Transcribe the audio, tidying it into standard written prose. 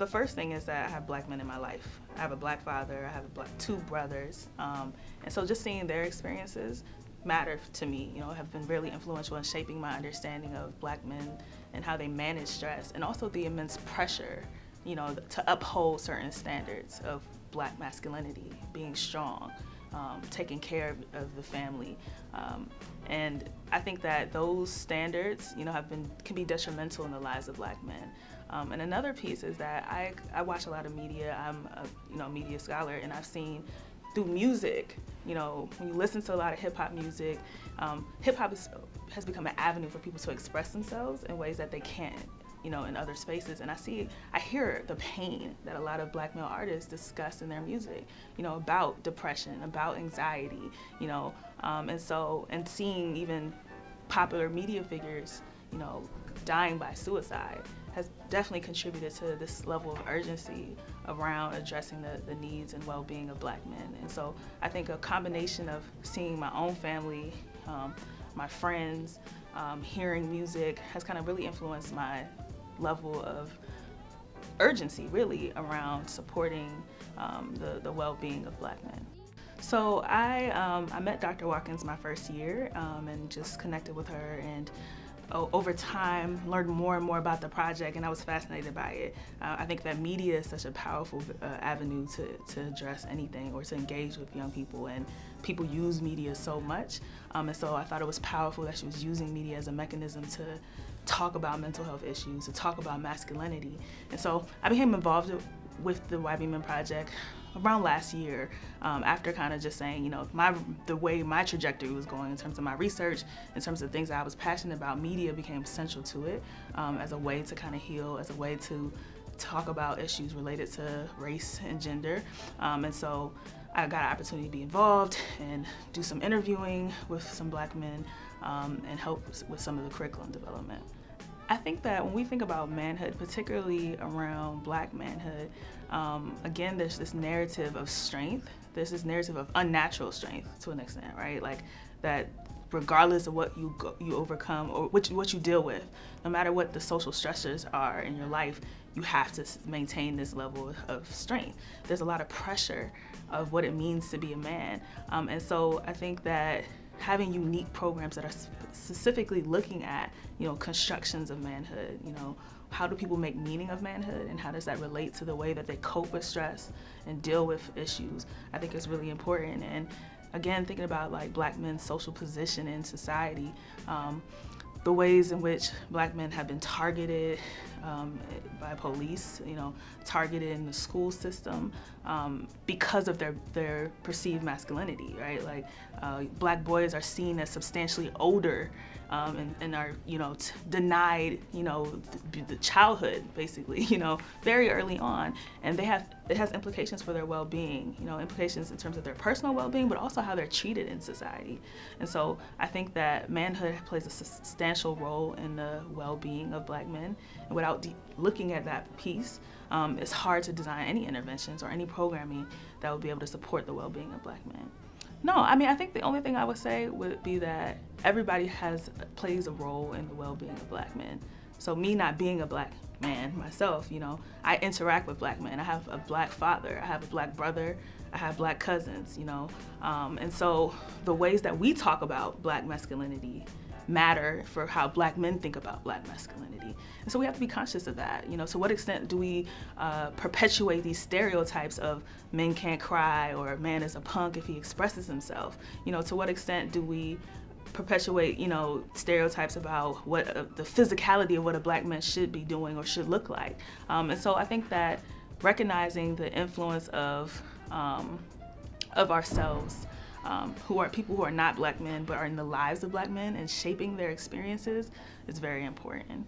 the first thing is that I have black men in my life. I have a black father, I have two brothers, and so just seeing their experiences matter to me, have been really influential in shaping my understanding of black men and how they manage stress, and also the immense pressure, to uphold certain standards of black masculinity, being strong, taking care of the family. And I think that those standards, can be detrimental in the lives of black men. And another piece is that I watch a lot of media. I'm a media scholar, and I've seen through music, when you listen to a lot of hip hop music, hip hop has become an avenue for people to express themselves in ways that they can't, in other spaces. And I hear the pain that a lot of black male artists discuss in their music, about depression, about anxiety, and seeing even popular media figures, dying by suicide has definitely contributed to this level of urgency around addressing the needs and well-being of black men. And so I think a combination of seeing my own family, my friends, hearing music has kind of really influenced my level of urgency, really, around supporting the well-being of black men. So I met Dr. Watkins my first year and just connected with her, and over time learned more and more about the project, and I was fascinated by it. I think that media is such a powerful avenue to address anything or to engage with young people, and people use media so much, and so I thought it was powerful that she was using media as a mechanism to talk about mental health issues, to talk about masculinity. And so I became involved with the YB Men Project around last year, after kind of just saying, the way my trajectory was going in terms of my research, in terms of things I was passionate about, media became central to it, as a way to kind of heal, as a way to talk about issues related to race and gender. And so I got an opportunity to be involved and do some interviewing with some black men, and help with some of the curriculum development. I think that when we think about manhood, particularly around black manhood, again, there's this narrative of strength. There's this narrative of unnatural strength to an extent, right? Like that regardless of what you overcome or what you deal with, no matter what the social stressors are in your life, you have to maintain this level of strength. There's a lot of pressure of what it means to be a man. And so I think that having unique programs that are specifically looking at, constructions of manhood, how do people make meaning of manhood, and how does that relate to the way that they cope with stress and deal with issues, I think is really important. And again, thinking about like black men's social position in society, the ways in which black men have been targeted by police, targeted in the school system because of their perceived masculinity, right? Like black boys are seen as substantially older and are, denied, the childhood, basically, very early on. And it has implications for their well-being, implications in terms of their personal well-being, but also how they're treated in society. And so I think that manhood plays a substantial role in the well-being of black men. And without looking at that piece, it's hard to design any interventions or any programming that would be able to support the well-being of black men. No, I think the only thing I would say would be that everybody plays a role in the well-being of black men. So me not being a black man myself, I interact with black men. I have a black father, I have a black brother, I have black cousins, and so the ways that we talk about black masculinity matter for how black men think about black masculinity. And so we have to be conscious of that. To what extent do we perpetuate these stereotypes of men can't cry, or a man is a punk if he expresses himself? To what extent do we perpetuate, stereotypes about what the physicality of what a black man should be doing or should look like? And so I think that recognizing the influence of ourselves, who are people who are not black men but are in the lives of black men and shaping their experiences, is very important.